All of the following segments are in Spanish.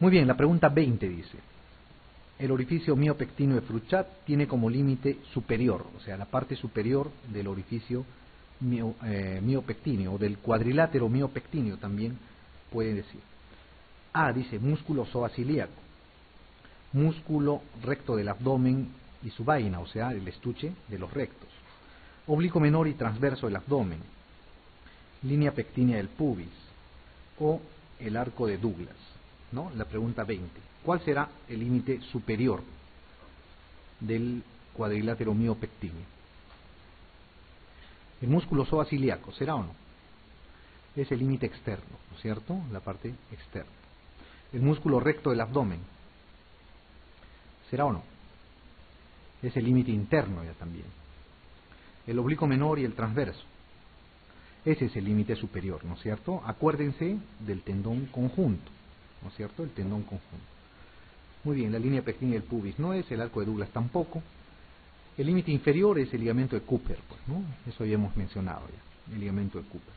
Muy bien, la pregunta 20 dice: el orificio miopectíneo de Fruchat tiene como límite superior, o sea, la parte superior del orificio miopectíneo, o del cuadrilátero miopectíneo también puede decir. A, dice músculo psoas-ilíaco, músculo recto del abdomen y su vaina, o sea, el estuche de los rectos, oblicuo menor y transverso del abdomen, línea pectínea del pubis, o el arco de Douglas, ¿no? La pregunta 20. ¿Cuál será el límite superior del cuadrilátero miopectíneo? El músculo psoas-ilíaco, ¿será o no? Es el límite externo, ¿no es cierto? La parte externa. El músculo recto del abdomen, ¿será o no? Es el límite interno ya también. El oblicuo menor y el transverso, ese es el límite superior, ¿no es cierto? Acuérdense del tendón conjunto, ¿no es cierto? El tendón conjunto. Muy bien, la línea pectínea del pubis no es, el arco de Douglas tampoco. El límite inferior es el ligamento de Cooper, pues, ¿no? Eso ya hemos mencionado ya, el ligamento de Cooper.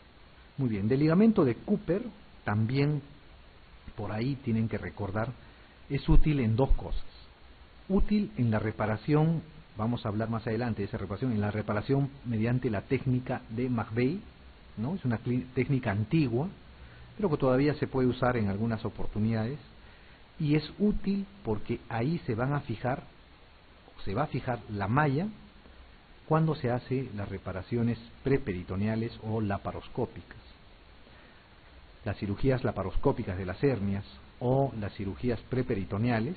Muy bien, del ligamento de Cooper también, por ahí tienen que recordar, es útil en dos cosas. Útil en la reparación, vamos a hablar más adelante de esa reparación, en la reparación mediante la técnica de McVeigh, ¿no? Es una técnica antigua, pero que todavía se puede usar en algunas oportunidades, y es útil porque ahí se va a fijar la malla cuando se hace las reparaciones preperitoneales o laparoscópicas. Las cirugías laparoscópicas de las hernias o las cirugías preperitoneales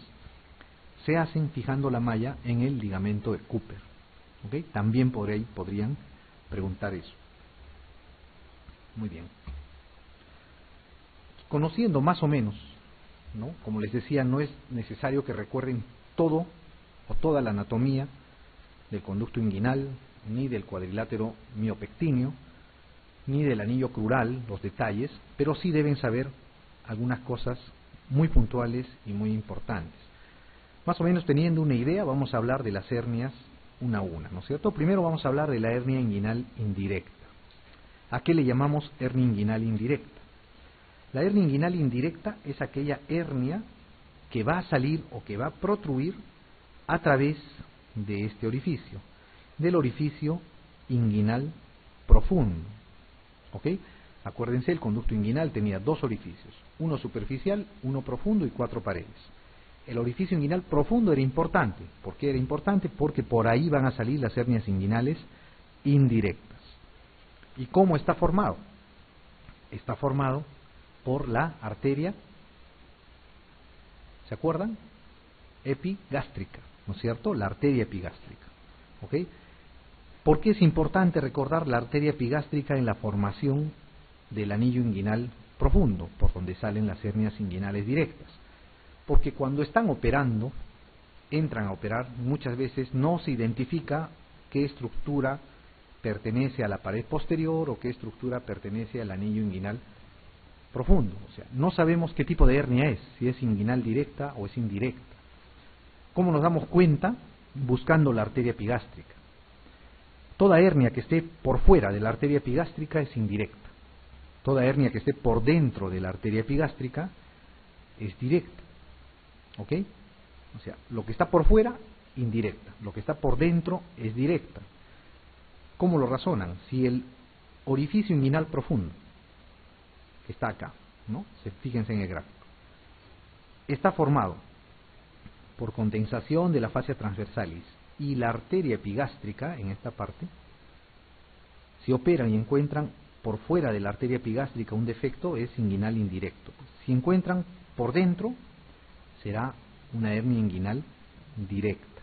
se hacen fijando la malla en el ligamento de Cooper, ¿okay? También por ahí podrían preguntar eso. Muy bien. Conociendo más o menos, ¿no? Como les decía, no es necesario que recuerden todo o toda la anatomía del conducto inguinal, ni del cuadrilátero miopectíneo, ni del anillo crural, los detalles, pero sí deben saber algunas cosas muy puntuales y muy importantes. Más o menos teniendo una idea, vamos a hablar de las hernias una a una, ¿no es cierto? Primero vamos a hablar de la hernia inguinal indirecta. ¿A qué le llamamos hernia inguinal indirecta? La hernia inguinal indirecta es aquella hernia que va a salir o que va a protruir a través de este orificio, del orificio inguinal profundo. ¿Ok? Acuérdense, el conducto inguinal tenía dos orificios, uno superficial, uno profundo y 4 paredes. El orificio inguinal profundo era importante. ¿Por qué era importante? Porque por ahí van a salir las hernias inguinales indirectas. ¿Y cómo está formado? Está formado por la arteria, ¿se acuerdan? Epigástrica, ¿no es cierto? La arteria epigástrica. ¿Ok? ¿Por qué es importante recordar la arteria epigástrica en la formación del anillo inguinal profundo, por donde salen las hernias inguinales directas? Porque cuando están operando, entran a operar, muchas veces no se identifica qué estructura pertenece a la pared posterior o qué estructura pertenece al anillo inguinal profundo. O sea, no sabemos qué tipo de hernia es, si es inguinal directa o es indirecta. ¿Cómo nos damos cuenta? Buscando la arteria epigástrica. Toda hernia que esté por fuera de la arteria epigástrica es indirecta. Toda hernia que esté por dentro de la arteria epigástrica es directa. ¿Ok? O sea, lo que está por fuera, indirecta. Lo que está por dentro es directa. ¿Cómo lo razonan? Si el orificio inguinal profundo, que está acá, ¿no? Fíjense en el gráfico, está formado por condensación de la fascia transversalis y la arteria epigástrica en esta parte, si operan y encuentran por fuera de la arteria epigástrica un defecto, es inguinal indirecto. Si encuentran por dentro, será una hernia inguinal directa.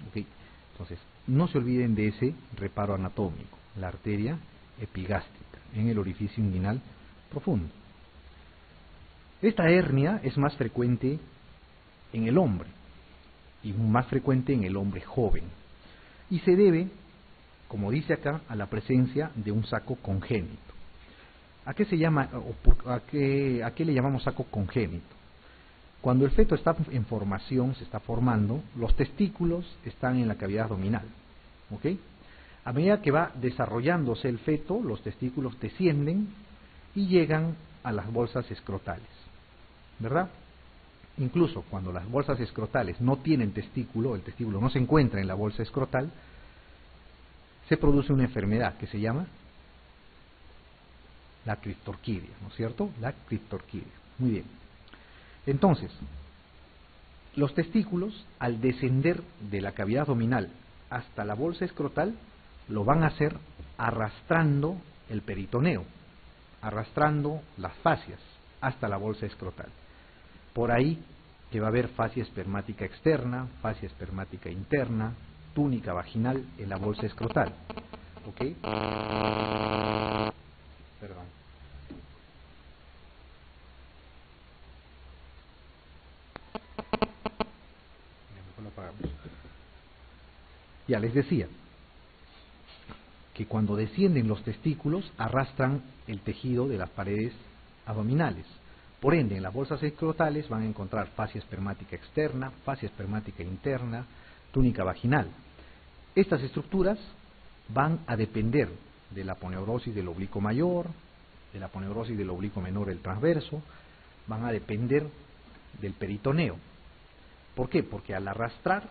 ¿Okay? Entonces, no se olviden de ese reparo anatómico, la arteria epigástrica en el orificio inguinal profundo. Esta hernia es más frecuente en el hombre y más frecuente en el hombre joven, y se debe, como dice acá, a la presencia de un saco congénito. ¿A qué se llama, a qué le llamamos saco congénito? Cuando el feto está en formación, se está formando, los testículos están en la cavidad abdominal, ¿ok? A medida que va desarrollándose el feto, los testículos descienden y llegan a las bolsas escrotales, ¿verdad? Incluso cuando las bolsas escrotales no tienen testículo, el testículo no se encuentra en la bolsa escrotal, se produce una enfermedad que se llama la criptorquidia, ¿no es cierto? La criptorquidia. Muy bien. Entonces, los testículos, al descender de la cavidad abdominal hasta la bolsa escrotal, lo van a hacer arrastrando el peritoneo, arrastrando las fascias hasta la bolsa escrotal. Por ahí que va a haber fascia espermática externa, fascia espermática interna, túnica vaginal en la bolsa escrotal. ¿Ok? Perdón. Mejor lo apagamos. Ya les decía que cuando descienden los testículos arrastran el tejido de las paredes abdominales. Por ende, en las bolsas escrotales van a encontrar fascia espermática externa, fascia espermática interna, túnica vaginal. Estas estructuras van a depender de la aponeurosis del oblicuo mayor, de la aponeurosis del oblicuo menor del transverso, van a depender del peritoneo. ¿Por qué? Porque al arrastrar,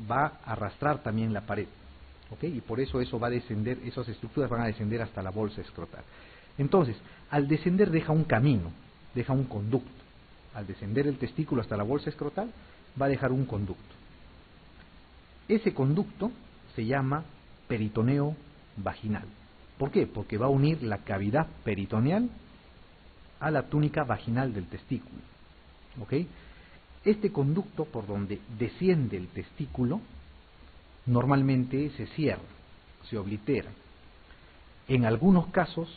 va a arrastrar también la pared. ¿Ok? Y por eso va a descender, esas estructuras van a descender hasta la bolsa escrotal. Entonces, al descender deja un camino, deja un conducto. Al descender el testículo hasta la bolsa escrotal, va a dejar un conducto. Ese conducto se llama peritoneo vaginal. ¿Por qué? Porque va a unir la cavidad peritoneal a la túnica vaginal del testículo. ¿Ok? Este conducto por donde desciende el testículo normalmente se cierra, se oblitera. En algunos casos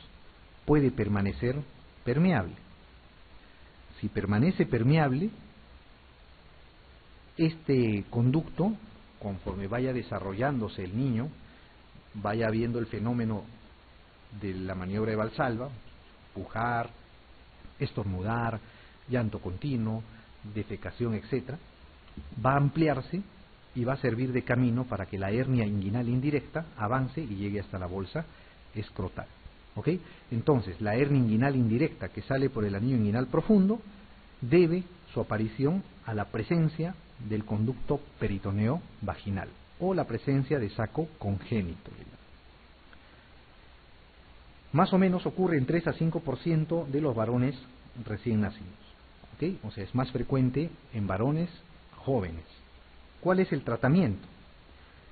puede permanecer permeable. Si permanece permeable, este conducto, conforme vaya desarrollándose el niño, vaya viendo el fenómeno de la maniobra de Valsalva, pujar, estornudar, llanto continuo, defecación, etc., va a ampliarse y va a servir de camino para que la hernia inguinal indirecta avance y llegue hasta la bolsa escrotal. ¿Ok? Entonces, la hernia inguinal indirecta que sale por el anillo inguinal profundo debe su aparición a la presencia del conducto peritoneo vaginal o la presencia de saco congénito. Más o menos ocurre en 3 a 5% de los varones recién nacidos. ¿Ok? O sea, es más frecuente en varones jóvenes. ¿Cuál es el tratamiento?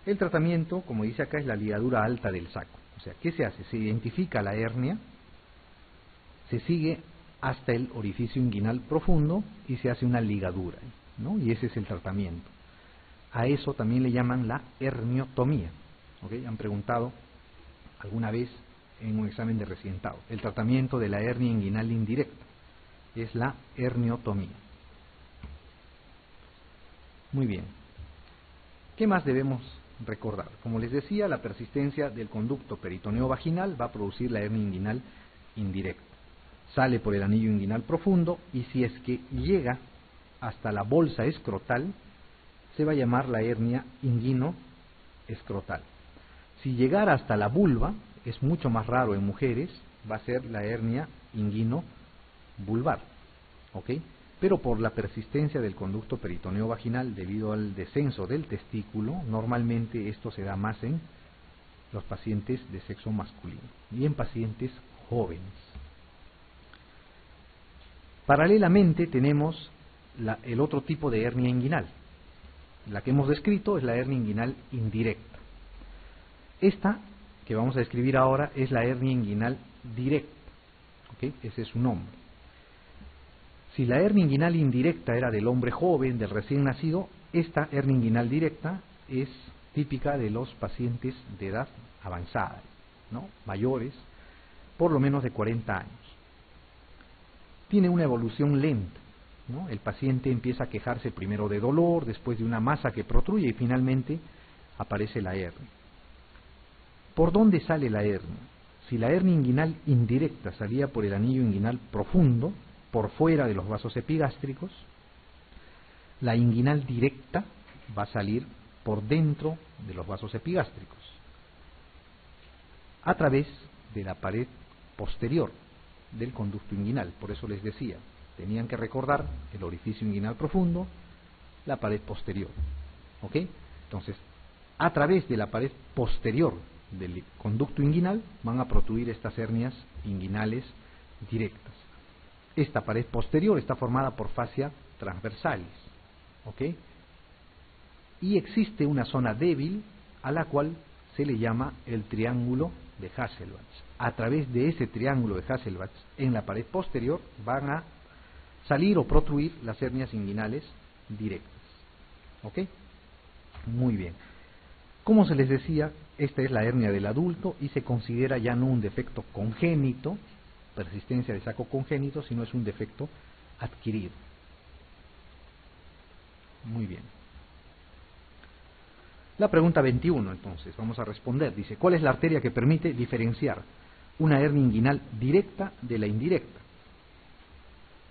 El tratamiento, como dice acá, es la ligadura alta del saco. O sea, ¿qué se hace? Se identifica la hernia, se sigue hasta el orificio inguinal profundo y se hace una ligadura, ¿no? Y ese es el tratamiento. A eso también le llaman la herniotomía. ¿Ok? Han preguntado alguna vez en un examen de recientado. El tratamiento de la hernia inguinal indirecta es la herniotomía. Muy bien. ¿Qué más debemos recordar? Como les decía, la persistencia del conducto peritoneo vaginal va a producir la hernia inguinal indirecta. Sale por el anillo inguinal profundo y si es que llega hasta la bolsa escrotal, se va a llamar la hernia inguino-escrotal. Si llegara hasta la vulva, es mucho más raro en mujeres, va a ser la hernia inguino-vulvar. ¿Ok? Pero por la persistencia del conducto peritoneo vaginal debido al descenso del testículo, normalmente esto se da más en los pacientes de sexo masculino y en pacientes jóvenes. Paralelamente tenemos el otro tipo de hernia inguinal. La que hemos descrito es la hernia inguinal indirecta. Esta que vamos a describir ahora es la hernia inguinal directa. ¿Ok? Ese es su nombre. Si la hernia inguinal indirecta era del hombre joven, del recién nacido, esta hernia inguinal directa es típica de los pacientes de edad avanzada, ¿no? Mayores, por lo menos de 40 años. Tiene una evolución lenta, ¿no? El paciente empieza a quejarse primero de dolor, después de una masa que protruye y finalmente aparece la hernia. ¿Por dónde sale la hernia? Si la hernia inguinal indirecta salía por el anillo inguinal profundo, por fuera de los vasos epigástricos, la inguinal directa va a salir por dentro de los vasos epigástricos, a través de la pared posterior del conducto inguinal. Por eso les decía, Tenían que recordar el orificio inguinal profundo, la pared posterior. ¿Ok? Entonces, a través de la pared posterior del conducto inguinal van a protruir estas hernias inguinales directas. Esta pared posterior está formada por fascia transversalis. ¿Ok? Y existe una zona débil a la cual se le llama el triángulo de Hasselbalch. A través de ese triángulo de Hasselbalch, en la pared posterior van a salir o protruir las hernias inguinales directas. ¿Ok? Muy bien. Como se les decía, esta es la hernia del adulto y se considera ya no un defecto congénito, persistencia de saco congénito, sino es un defecto adquirido. Muy bien. La pregunta 21, entonces, vamos a responder. Dice, ¿cuál es la arteria que permite diferenciar una hernia inguinal directa de la indirecta?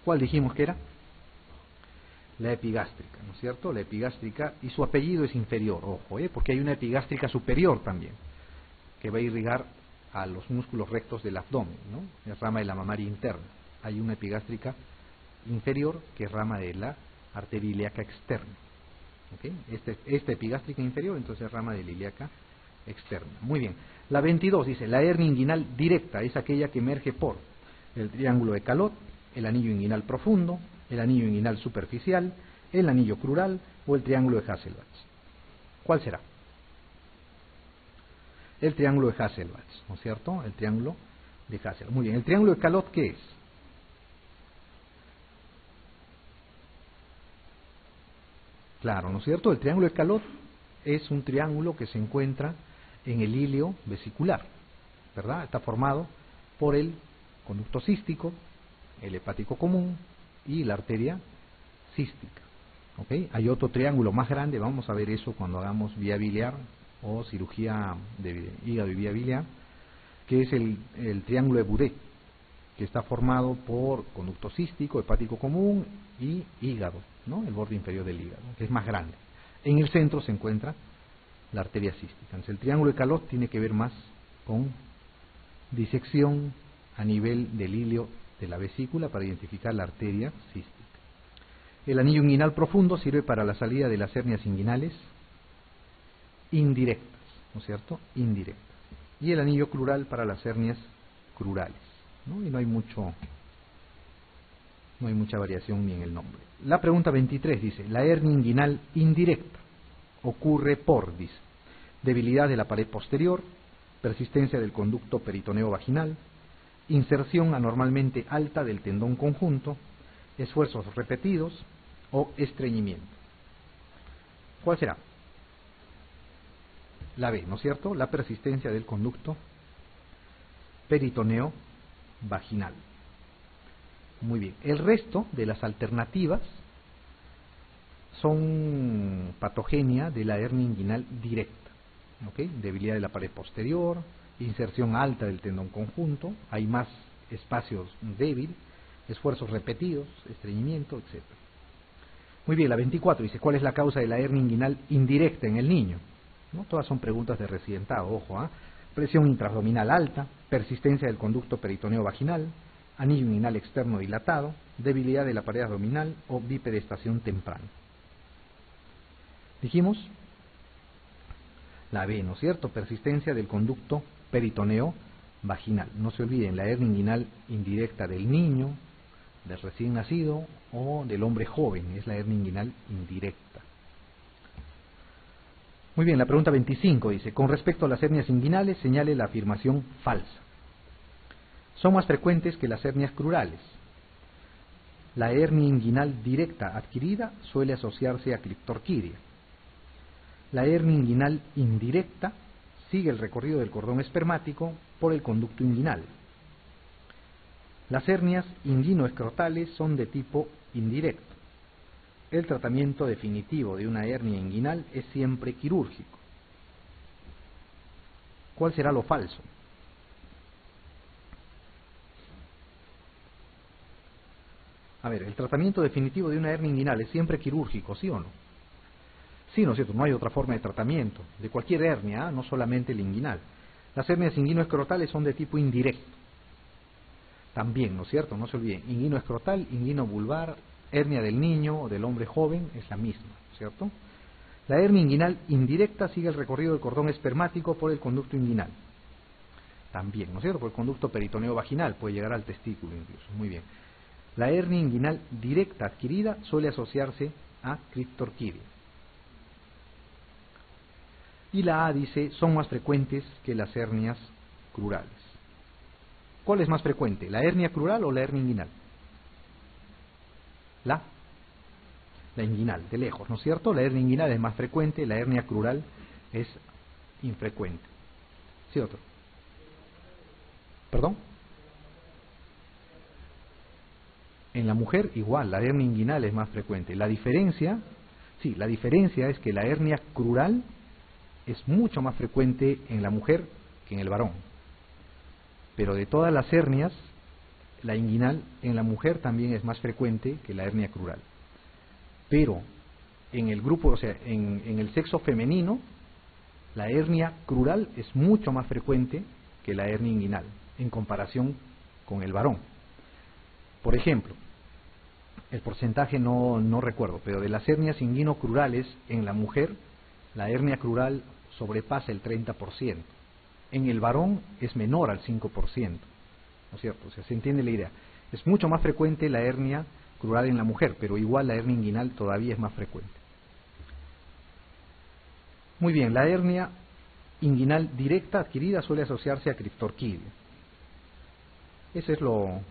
¿Cuál dijimos que era? La epigástrica, ¿no es cierto? La epigástrica, y su apellido es inferior, ojo, porque hay una epigástrica superior también, que va a irrigar a los músculos rectos del abdomen, ¿no? Es rama de la mamaria interna. Hay una epigástrica inferior que es rama de la arteria ilíaca externa. ¿Okay? Esta epigástrica inferior, entonces es rama de la ilíaca externa. Muy bien. La 22 dice, la hernia inguinal directa es aquella que emerge por el triángulo de Calot, el anillo inguinal profundo, el anillo inguinal superficial, el anillo crural o el triángulo de Hasselbalch. ¿Cuál será? El triángulo de Hasselbalch, ¿no es cierto? El triángulo de Hasselbalch. Muy bien. ¿El triángulo de Calot qué es? Claro, ¿no es cierto? El triángulo de Calot es un triángulo que se encuentra en el ilio vesicular, ¿verdad? Está formado por el conducto cístico, el hepático común y la arteria cística. ¿Ok? Hay otro triángulo más grande, vamos a ver eso cuando hagamos vía biliar o cirugía de hígado y vía biliar, que es el triángulo de Boudet, que está formado por conducto cístico, hepático común y hígado, ¿no? El borde inferior del hígado, que es más grande. En el centro se encuentra la arteria cística. Entonces, el triángulo de Calot tiene que ver más con disección a nivel del ilio de la vesícula para identificar la arteria cística. El anillo inguinal profundo sirve para la salida de las hernias inguinales indirectas, ¿no es cierto? Indirectas. Y el anillo crural para las hernias crurales, ¿no? Y no hay mucha variación ni en el nombre. La pregunta 23 dice, la hernia inguinal indirecta ocurre por, dice, debilidad de la pared posterior, persistencia del conducto peritoneo vaginal, inserción anormalmente alta del tendón conjunto, esfuerzos repetidos o estreñimiento. ¿Cuál será? La B, ¿no es cierto? La persistencia del conducto peritoneo vaginal. Muy bien. El resto de las alternativas son patogenia de la hernia inguinal directa. ¿Ok? Debilidad de la pared posterior, inserción alta del tendón conjunto, hay más espacios débil, esfuerzos repetidos, estreñimiento, etc. Muy bien, la 24 dice, ¿cuál es la causa de la hernia inguinal indirecta en el niño? ¿No? Todas son preguntas de residentado, ojo, ¿eh? Presión intraabdominal alta, persistencia del conducto peritoneo vaginal, anillo inguinal externo dilatado, debilidad de la pared abdominal o bipedestación temprana. Dijimos la B, ¿no es cierto? Persistencia del conducto peritoneo vaginal. No se olviden, la hernia inguinal indirecta del niño, del recién nacido o del hombre joven, es la hernia inguinal indirecta. Muy bien, la pregunta 25 dice, con respecto a las hernias inguinales, señale la afirmación falsa. Son más frecuentes que las hernias crurales. La hernia inguinal directa adquirida suele asociarse a criptorquidia. La hernia inguinal indirecta sigue el recorrido del cordón espermático por el conducto inguinal. Las hernias inguinoescrotales son de tipo indirecto. El tratamiento definitivo de una hernia inguinal es siempre quirúrgico. ¿Cuál será lo falso? A ver, el tratamiento definitivo de una hernia inguinal es siempre quirúrgico, ¿sí o no? Sí, ¿no es cierto? No hay otra forma de tratamiento, de cualquier hernia, no solamente el inguinal. Las hernias inguinoescrotales son de tipo indirecto. también, ¿no es cierto? No se olviden, inguino escrotal, inguino vulvar, hernia del niño o del hombre joven es la misma, ¿cierto? La hernia inguinal indirecta sigue el recorrido del cordón espermático por el conducto inguinal. También, ¿no es cierto? Por el conducto peritoneo vaginal, puede llegar al testículo incluso. Muy bien. La hernia inguinal directa adquirida suele asociarse a criptorquidia. Y la A dice, son más frecuentes que las hernias crurales. ¿Cuál es más frecuente, la hernia crural o la hernia inguinal? La inguinal, de lejos, ¿no es cierto? La hernia inguinal es más frecuente, la hernia crural es infrecuente. ¿Sí otro? ¿Perdón? En la mujer igual, la hernia inguinal es más frecuente. La diferencia, sí, la diferencia es que la hernia crural es mucho más frecuente en la mujer que en el varón. Pero de todas las hernias, la inguinal en la mujer también es más frecuente que la hernia crural. Pero en el grupo, o sea, en el sexo femenino, la hernia crural es mucho más frecuente que la hernia inguinal en comparación con el varón. Por ejemplo, el porcentaje no recuerdo, pero de las hernias inguino-crurales en la mujer, la hernia crural sobrepasa el 30%. En el varón es menor al 5%, ¿no es cierto? O sea, se entiende la idea. Es mucho más frecuente la hernia crural en la mujer, pero igual la hernia inguinal todavía es más frecuente. Muy bien, la hernia inguinal directa adquirida suele asociarse a criptorquidia. Ese es lo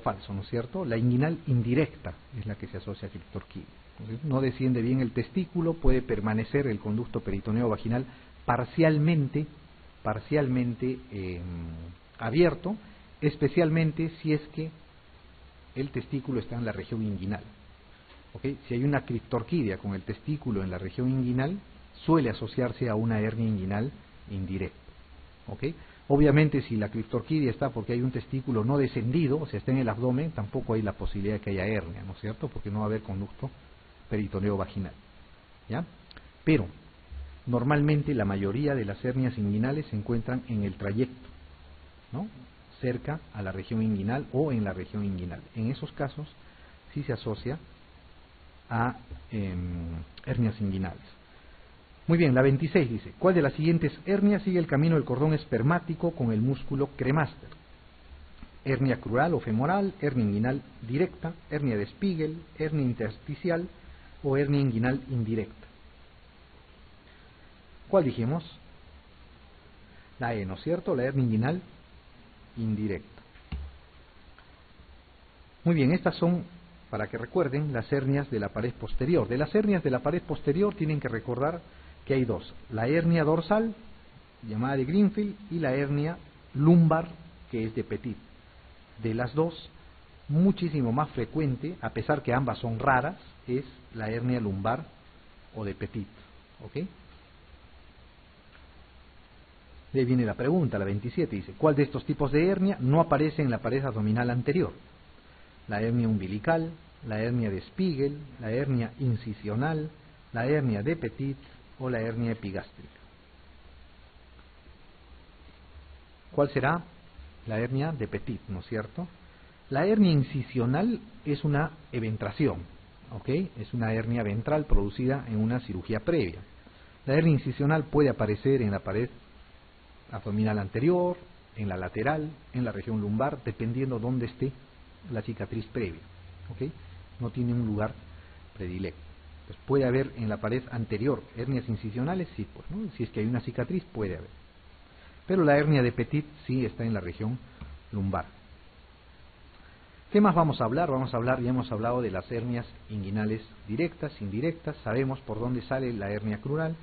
falso, ¿no es cierto? La inguinal indirecta es la que se asocia a criptorquidia. Entonces, no desciende bien el testículo, puede permanecer el conducto peritoneo vaginal parcialmente abierto, especialmente si es que el testículo está en la región inguinal. ¿Okay? Si hay una criptorquidia con el testículo en la región inguinal, suele asociarse a una hernia inguinal indirecta. ¿Okay? Obviamente, si la criptorquidia está porque hay un testículo no descendido, o sea, está en el abdomen, tampoco hay la posibilidad de que haya hernia, ¿no es cierto? Porque no va a haber conducto peritoneo vaginal. ¿Ya? Pero, normalmente la mayoría de las hernias inguinales se encuentran en el trayecto, ¿no? Cerca a la región inguinal o en la región inguinal. En esos casos sí se asocia a hernias inguinales. Muy bien, la 26 dice, ¿cuál de las siguientes hernias sigue el camino del cordón espermático con el músculo cremaster? Hernia crural o femoral, hernia inguinal directa, hernia de Spiegel, hernia intersticial o hernia inguinal indirecta. ¿Cuál dijimos? La E, ¿no es cierto? La hernia inguinal indirecta. Muy bien, estas son, para que recuerden, las hernias de la pared posterior. De las hernias de la pared posterior tienen que recordar que hay dos: la hernia dorsal, llamada de Greenfield, y la hernia lumbar, que es de Petit. De las dos, muchísimo más frecuente, a pesar que ambas son raras, es la hernia lumbar o de Petit. ¿Ok? De ahí viene la pregunta, la 27, dice, ¿cuál de estos tipos de hernia no aparece en la pared abdominal anterior? La hernia umbilical, la hernia de Spiegel, la hernia incisional, la hernia de Petit o la hernia epigástrica. ¿Cuál será? La hernia de Petit, ¿no es cierto? La hernia incisional es una eventración, ¿ok? Es una hernia ventral producida en una cirugía previa. La hernia incisional puede aparecer en la pared abdominal anterior, en la lateral, en la región lumbar, dependiendo dónde esté la cicatriz previa, ¿ok? No tiene un lugar predilecto. Pues puede haber en la pared anterior hernias incisionales, sí, pues, ¿no? Si es que hay una cicatriz, puede haber. Pero la hernia de Petit sí está en la región lumbar. ¿Qué más vamos a hablar? Ya hemos hablado de las hernias inguinales directas, indirectas, sabemos por dónde sale la hernia crural.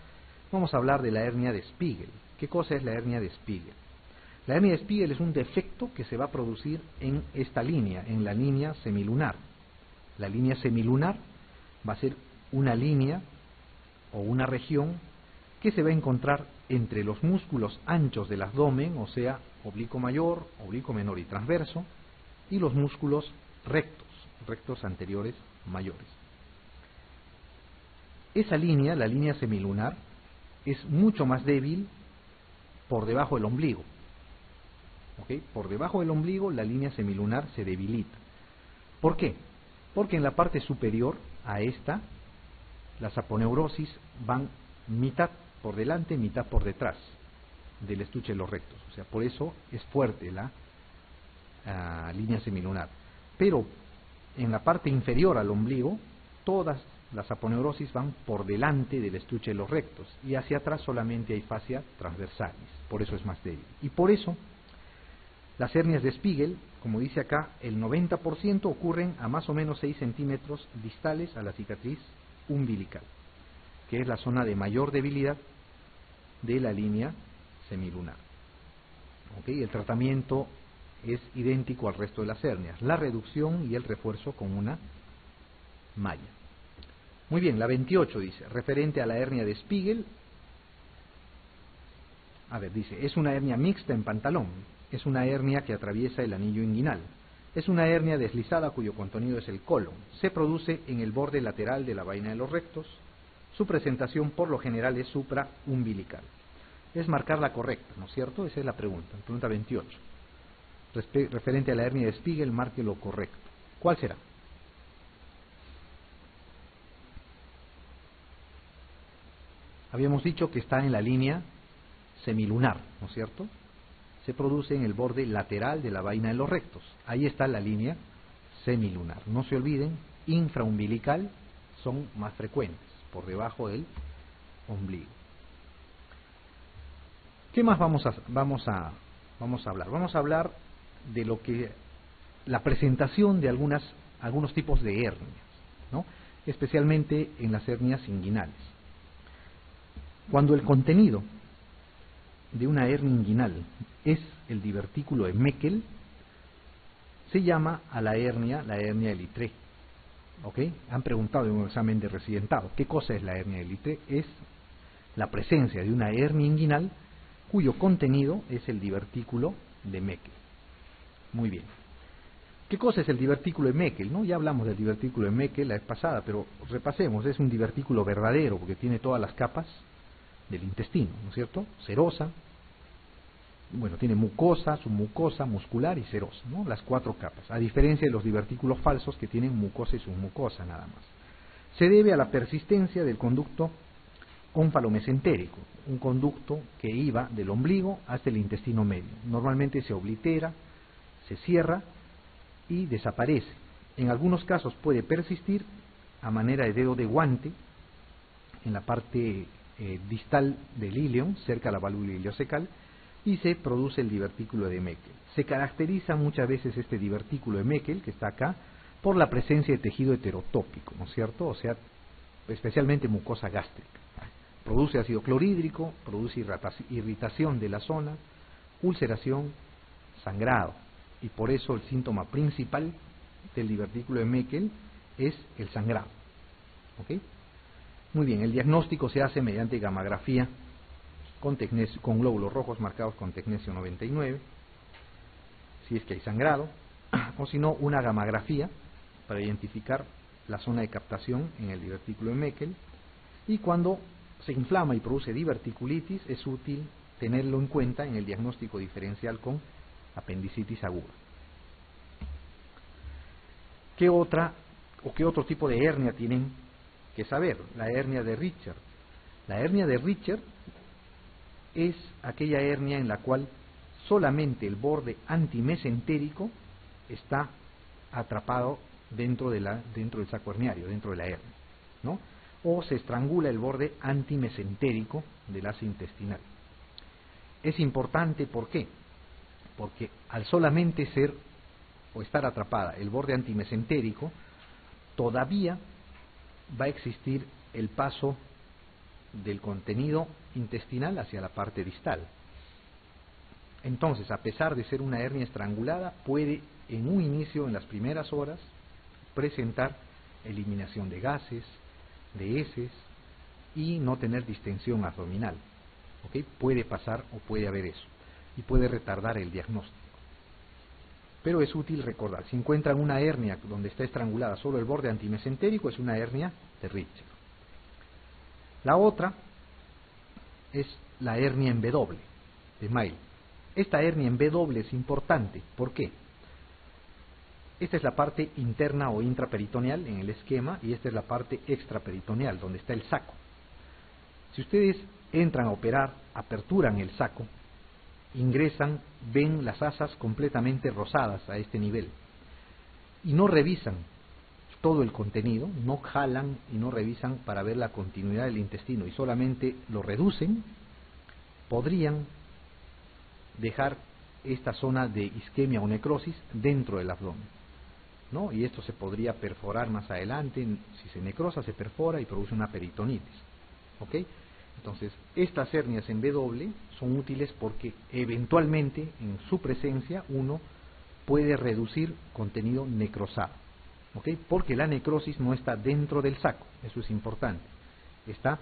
Vamos a hablar de la hernia de Spiegel. ¿Qué cosa es la hernia de Spiegel? La hernia de Spiegel es un defecto que se va a producir en esta línea, en la línea semilunar. La línea semilunar va a ser una línea o una región que se va a encontrar entre los músculos anchos del abdomen, o sea, oblicuo mayor, oblicuo menor y transverso, y los músculos rectos anteriores mayores. Esa línea, la línea semilunar, es mucho más débil por debajo del ombligo. ¿ok? Por debajo del ombligo la línea semilunar se debilita. ¿Por qué? Porque en la parte superior a esta, las aponeurosis van mitad por delante, mitad por detrás del estuche de los rectos. O sea, por eso es fuerte la línea semilunar. Pero en la parte inferior al ombligo, todas las aponeurosis van por delante del estuche de los rectos y hacia atrás solamente hay fascia transversalis, por eso es más débil. Y por eso las hernias de Spiegel, como dice acá, el 90% ocurren a más o menos 6 centímetros distales a la cicatriz umbilical, que es la zona de mayor debilidad de la línea semilunar. ¿Okay? El tratamiento es idéntico al resto de las hernias, la reducción y el refuerzo con una malla. Muy bien, la 28 dice, referente a la hernia de Spiegel, dice, es una hernia mixta en pantalón, es una hernia que atraviesa el anillo inguinal, es una hernia deslizada cuyo contenido es el colon, se produce en el borde lateral de la vaina de los rectos, su presentación por lo general es supraumbilical. Es marcarla correcta, ¿no es cierto? Esa es la pregunta 28. Referente a la hernia de Spiegel, marque lo correcto. ¿Cuál será? Habíamos dicho que está en la línea semilunar, ¿no es cierto? Se produce en el borde lateral de la vaina de los rectos. Ahí está la línea semilunar. No se olviden, infraumbilical son más frecuentes, por debajo del ombligo. ¿Qué más vamos a hablar? Vamos a hablar de lo que la presentación de algunos tipos de hernias, ¿no? Especialmente en las hernias inguinales. Cuando el contenido de una hernia inguinal es el divertículo de Meckel, se llama a la hernia de Littré. ¿Ok? Han preguntado en un examen de residentado, ¿qué cosa es la hernia de Littré? Es la presencia de una hernia inguinal cuyo contenido es el divertículo de Meckel. Muy bien. ¿Qué cosa es el divertículo de Meckel? ¿No? Ya hablamos del divertículo de Meckel la vez pasada, pero repasemos. Es un divertículo verdadero porque tiene todas las capas del intestino, ¿no es cierto? Serosa, bueno, tiene mucosa, submucosa, muscular y serosa, ¿no? Las 4 capas, a diferencia de los divertículos falsos que tienen mucosa y submucosa nada más. Se debe a la persistencia del conducto ónfalo-mesentérico, un conducto que iba del ombligo hasta el intestino medio. Normalmente se oblitera, se cierra y desaparece. En algunos casos puede persistir a manera de dedo de guante en la parte distal del ilion, cerca de la válvula iliocecal, y se produce el divertículo de Meckel. Se caracteriza muchas veces este divertículo de Meckel, que está acá, por la presencia de tejido heterotópico, ¿no es cierto? O sea, especialmente mucosa gástrica. Produce ácido clorhídrico, produce irritación de la zona, ulceración, sangrado, y por eso el síntoma principal del divertículo de Meckel es el sangrado. ¿Ok? Muy bien, el diagnóstico se hace mediante gammagrafía con glóbulos rojos marcados con tecnesio 99, si es que hay sangrado, o si no, una gammagrafía para identificar la zona de captación en el divertículo de Meckel. Y cuando se inflama y produce diverticulitis, es útil tenerlo en cuenta en el diagnóstico diferencial con apendicitis aguda. ¿Qué otro tipo de hernia tienen que saber? La hernia de Richter. La hernia de Richter es aquella hernia en la cual solamente el borde antimesentérico está atrapado dentro del saco herniario, dentro de la hernia, ¿no? O se estrangula el borde antimesentérico del ácido intestinal. Es importante, ¿por qué? Porque al solamente ser o estar atrapada el borde antimesentérico, todavía va a existir el paso del contenido intestinal hacia la parte distal. Entonces, a pesar de ser una hernia estrangulada, puede en un inicio, en las primeras horas, presentar eliminación de gases, de heces y no tener distensión abdominal. ¿Ok? Puede pasar o puede haber eso y puede retardar el diagnóstico. Pero es útil recordar, si encuentran una hernia donde está estrangulada solo el borde antimesentérico, es una hernia de Richter. La otra es la hernia en W, de May. Esta hernia en W es importante. ¿Por qué? Esta es la parte interna o intraperitoneal en el esquema y esta es la parte extraperitoneal, donde está el saco. Si ustedes entran a operar, aperturan el saco, ingresan, ven las asas completamente rosadas a este nivel y no revisan todo el contenido, no jalan y no revisan para ver la continuidad del intestino y solamente lo reducen, podrían dejar esta zona de isquemia o necrosis dentro del abdomen, ¿no? Y esto se podría perforar más adelante. Si se necrosa, se perfora y produce una peritonitis, ¿ok? Entonces, estas hernias en W son útiles porque eventualmente en su presencia uno puede reducir contenido necrosado, ¿ok? Porque la necrosis no está dentro del saco, eso es importante, está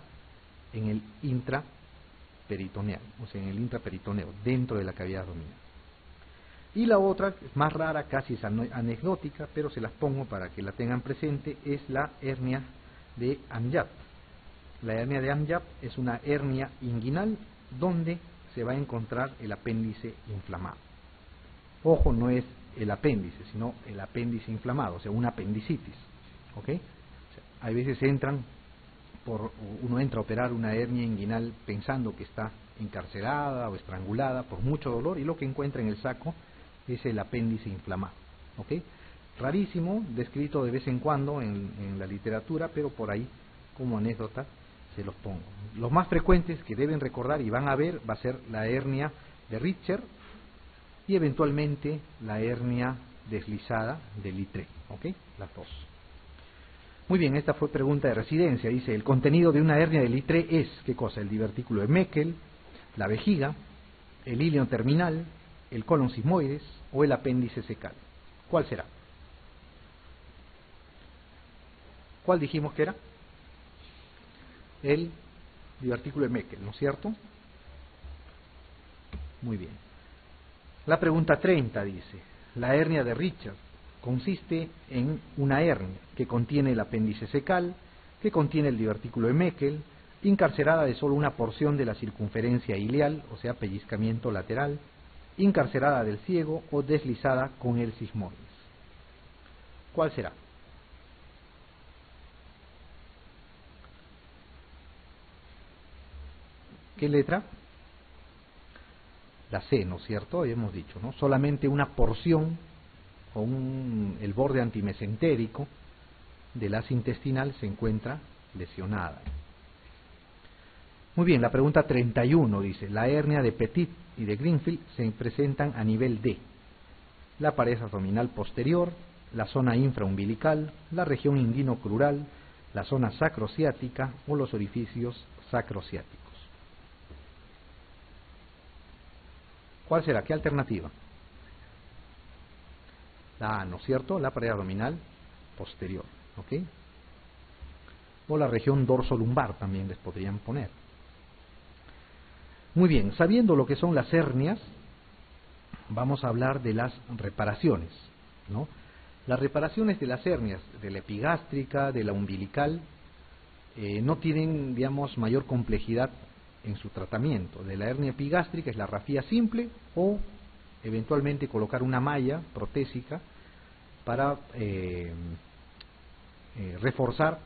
en el intraperitoneal, o sea, en el intraperitoneo, dentro de la cavidad abdominal. Y la otra, es más rara, casi es anecdótica, pero se las pongo para que la tengan presente, es la hernia de Amyat. La hernia de Amyat es una hernia inguinal donde se va a encontrar el apéndice inflamado. Ojo, no es el apéndice, sino el apéndice inflamado, o sea, una apendicitis, ¿ok? O sea, hay veces uno entra a operar una hernia inguinal pensando que está encarcelada o estrangulada por mucho dolor y lo que encuentra en el saco es el apéndice inflamado, ¿ok? Rarísimo, descrito de vez en cuando en la literatura, pero por ahí, como anécdota, se los pongo. Los más frecuentes que deben recordar y van a ver va a ser la hernia de Richter y eventualmente la hernia deslizada de Littré, ¿ok? Las dos. Muy bien, esta fue pregunta de residencia. Dice, el contenido de una hernia de Littré es, ¿qué cosa? El divertículo de Meckel, la vejiga, el íleon terminal, el colon sigmoides o el apéndice secal. ¿Cuál será? ¿Cuál dijimos que era? El divertículo de Meckel, ¿no es cierto? Muy bien. La pregunta 30 dice, la hernia de Richter consiste en una hernia que contiene el apéndice secal, que contiene el divertículo de Meckel, incarcerada de solo una porción de la circunferencia ileal, o sea, pellizcamiento lateral, incarcerada del ciego o deslizada con el sigmoides. ¿Cuál será? ¿Qué letra? La C, ¿no es cierto? Habíamos dicho, ¿no? Solamente una porción o el borde antimesentérico del haz intestinal se encuentra lesionada. Muy bien, la pregunta 31 dice, la hernia de Petit y de Greenfield se presentan a nivel D, la pared abdominal posterior, la zona infraumbilical, la región inguinocrural, la zona sacrociática o los orificios sacrociáticos. ¿Cuál será? ¿Qué alternativa? La A, ¿no es cierto? La pared abdominal posterior, ¿ok? O la región dorsolumbar también les podrían poner. Muy bien, sabiendo lo que son las hernias, vamos a hablar de las reparaciones, ¿no? Las reparaciones de las hernias, de la epigástrica, de la umbilical, no tienen, digamos, mayor complejidad en su tratamiento. De la hernia epigástrica es la rafía simple o eventualmente colocar una malla protésica para reforzar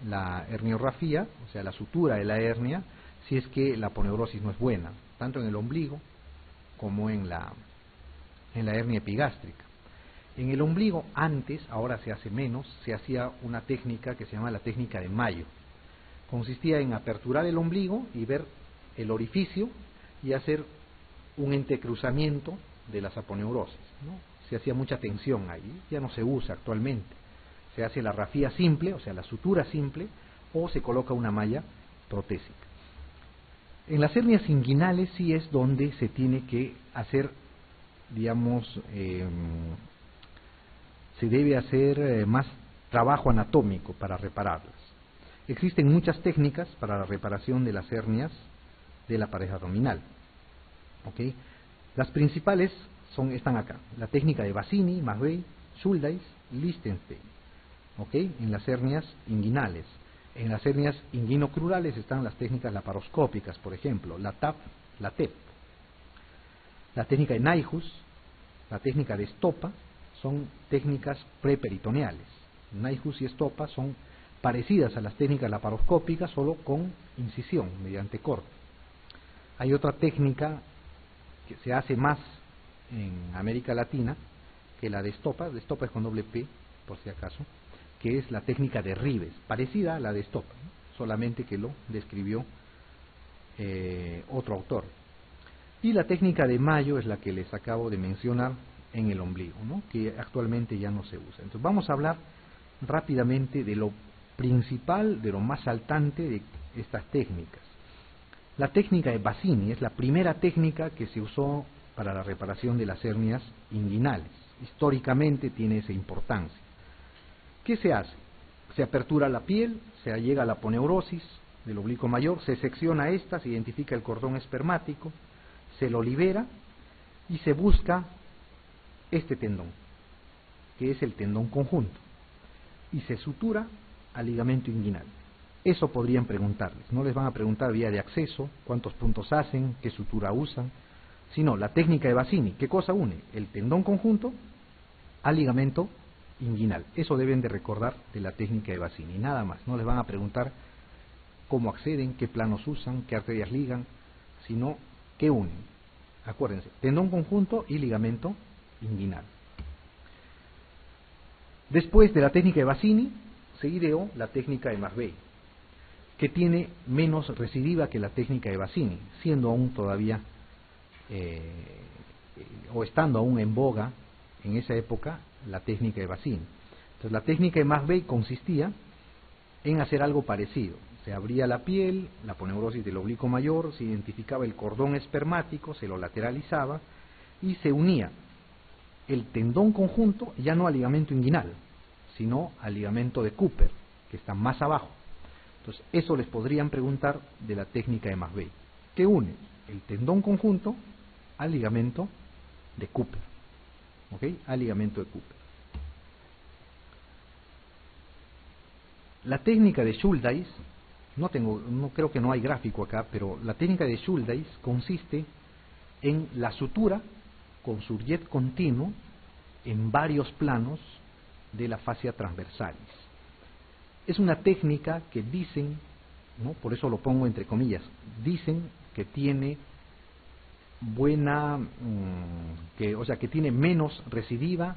la herniorrafía, o sea, la sutura de la hernia, si es que la aponeurosis no es buena, tanto en el ombligo como en la hernia epigástrica. En el ombligo antes, ahora se hace menos, se hacía una técnica que se llama la técnica de Mayo. Consistía en aperturar el ombligo y ver el orificio y hacer un entrecruzamiento de las aponeurosis, ¿no? Se hacía mucha tensión ahí, ya no se usa actualmente. Se hace la rafía simple, o sea, la sutura simple, o se coloca una malla protésica. En las hernias inguinales sí es donde se tiene que hacer, digamos, se debe hacer más trabajo anatómico para repararlas. Existen muchas técnicas para la reparación de las hernias de la pared abdominal, ¿ok? Las principales están acá: la técnica de Bassini, McVeigh, Schuldeis, Lichtenstein, ¿ok? En las hernias inguinales. En las hernias inguinocrurales están las técnicas laparoscópicas, por ejemplo, la TAP, la TEP. La técnica de Nyhus, la técnica de estopa, son técnicas preperitoneales. Nyhus y estopa son parecidas a las técnicas laparoscópicas, solo con incisión, mediante corte. Hay otra técnica que se hace más en América Latina que la de estopa es con doble P, por si acaso, que es la técnica de Rives, parecida a la de estopa, ¿no? Solamente que lo describió otro autor. Y la técnica de Mayo es la que les acabo de mencionar en el ombligo, ¿no? Que actualmente ya no se usa. Entonces vamos a hablar rápidamente de lo principal, de lo más saltante de estas técnicas. La técnica de Bassini es la primera técnica que se usó para la reparación de las hernias inguinales. Históricamente tiene esa importancia. ¿Qué se hace? Se apertura la piel, se llega a la aponeurosis del oblicuo mayor, se secciona esta, se identifica el cordón espermático, se lo libera y se busca este tendón, que es el tendón conjunto, y se sutura al ligamento inguinal. Eso podrían preguntarles. No les van a preguntar vía de acceso, cuántos puntos hacen, qué sutura usan, sino la técnica de Bassini. ¿Qué cosa une? El tendón conjunto al ligamento inguinal. Eso deben de recordar de la técnica de Bassini, nada más. No les van a preguntar cómo acceden, qué planos usan, qué arterias ligan, sino qué unen. Acuérdense, tendón conjunto y ligamento inguinal. Después de la técnica de Bassini se ideó la técnica de Marvey, que tiene menos recidiva que la técnica de Bassini, siendo aún todavía o estando aún en boga en esa época la técnica de Bassini. Entonces la técnica de Marvey consistía en hacer algo parecido. Se abría la piel, la aponeurosis del oblicuo mayor, se identificaba el cordón espermático, se lo lateralizaba y se unía el tendón conjunto ya no al ligamento inguinal, sino al ligamento de Cooper, que está más abajo. Entonces eso les podrían preguntar de la técnica de Marvey, que une el tendón conjunto al ligamento de Cooper, ¿ok? Al ligamento de Cooper. La técnica de Schuldeis, no creo que no hay gráfico acá, pero la técnica de Schuldeis consiste en la sutura con surjet continuo en varios planos de la fascia transversalis. Es una técnica que dicen, ¿no? Por eso lo pongo entre comillas, dicen que tiene buena, que tiene menos recidiva,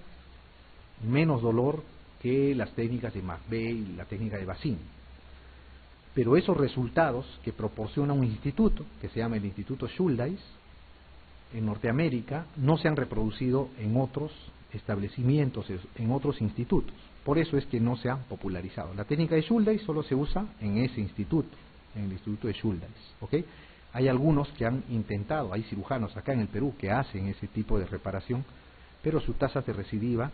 menos dolor que las técnicas de Marvey y la técnica de Bassini. Pero esos resultados que proporciona un instituto, que se llama el Instituto Schuldeis, en Norteamérica, no se han reproducido en otros establecimientos, en otros institutos. Por eso es que no se han popularizado. La técnica de Schuldeis solo se usa en ese instituto, en el Instituto de Schuldeis, ¿ok? Hay algunos que han intentado, hay cirujanos acá en el Perú que hacen ese tipo de reparación, pero sus tasas de recidiva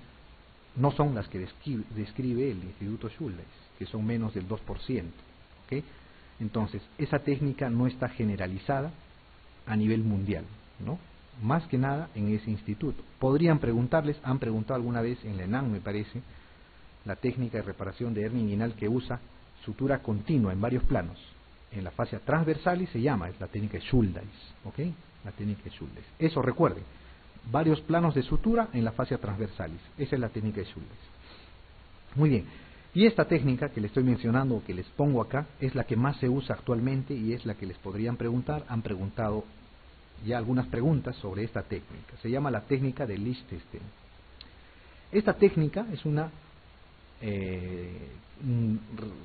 no son las que describe el Instituto Schuldeis, que son menos del 2%, ¿ok? Entonces, esa técnica no está generalizada a nivel mundial, ¿no? Más que nada en ese instituto. Podrían preguntarles, han preguntado alguna vez en la ENAM, me parece, la técnica de reparación de hernia inguinal que usa sutura continua en varios planos. En la fascia transversal y se llama, es la técnica de Schuldeis, ¿ok? La técnica de Schuldeis. Eso recuerden, varios planos de sutura en la fascia transversalis. Esa es la técnica de Schuldeis. Muy bien. Y esta técnica que les estoy mencionando, o que les pongo acá, es la que más se usa actualmente y es la que les podrían preguntar. Han preguntado ya algunas preguntas sobre esta técnica. Se llama la técnica de Liechtenstein. Esta técnica es una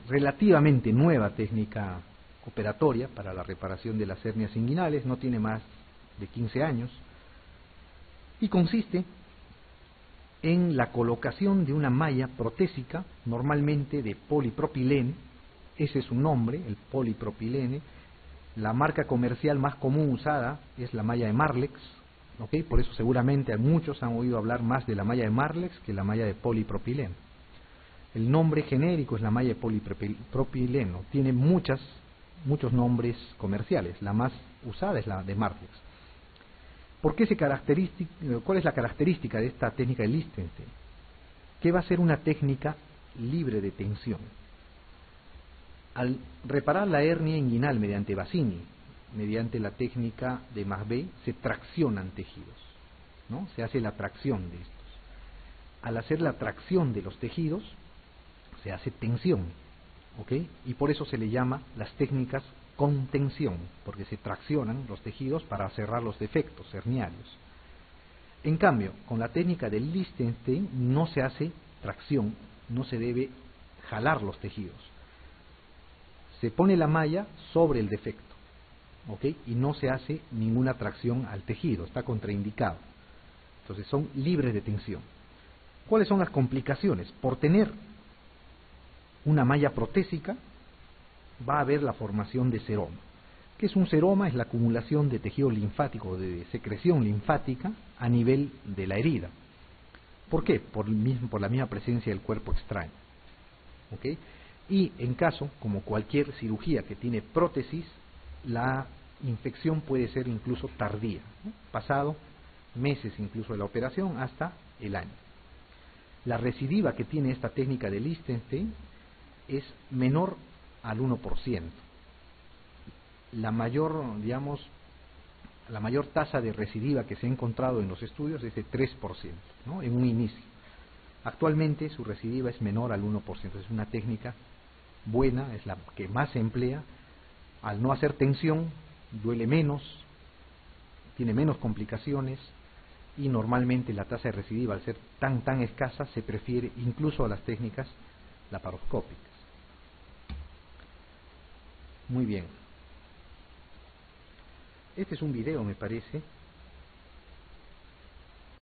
relativamente nueva técnica operatoria para la reparación de las hernias inguinales, no tiene más de 15 años, y consiste en la colocación de una malla protésica, normalmente de polipropilene. Ese es su nombre, el polipropilene. La marca comercial más común usada es la malla de Marlex, ¿ok? Por eso seguramente muchos han oído hablar más de la malla de Marlex que la malla de polipropileno. El nombre genérico es la malla de polipropileno, tiene muchos nombres comerciales, la más usada es la de Marlex. ¿Cuál es la característica de esta técnica de Liechtenstein? Que va a ser una técnica libre de tensión. Al reparar la hernia inguinal mediante Bassini, mediante la técnica de Masbé, se traccionan tejidos, ¿no? Se hace la tracción de estos. Al hacer la tracción de los tejidos, se hace tensión, ¿ok? Y por eso se le llama las técnicas con tensión, porque se traccionan los tejidos para cerrar los defectos herniarios. En cambio, con la técnica del Lichtenstein no se hace tracción, no se debe jalar los tejidos. Se pone la malla sobre el defecto, ¿ok? Y no se hace ninguna tracción al tejido, está contraindicado. Entonces son libres de tensión. ¿Cuáles son las complicaciones? Por tener una malla protésica va a haber la formación de seroma. ¿Qué es un seroma? Es la acumulación de tejido linfático, de secreción linfática a nivel de la herida. ¿Por qué? Por la misma presencia del cuerpo extraño, ¿ok? Y en caso, como cualquier cirugía que tiene prótesis, la infección puede ser incluso tardía, ¿no? Pasado meses incluso de la operación hasta el año. La recidiva que tiene esta técnica de Lichtenstein es menor al 1%. La mayor, digamos, la mayor tasa de recidiva que se ha encontrado en los estudios es de 3%, ¿no? En un inicio. Actualmente su recidiva es menor al 1%. Es una técnica buena, es la que más se emplea. Al no hacer tensión, duele menos, tiene menos complicaciones y normalmente la tasa de recidiva, al ser tan escasa, se prefiere incluso a las técnicas laparoscópicas. Muy bien. Este es un video, me parece,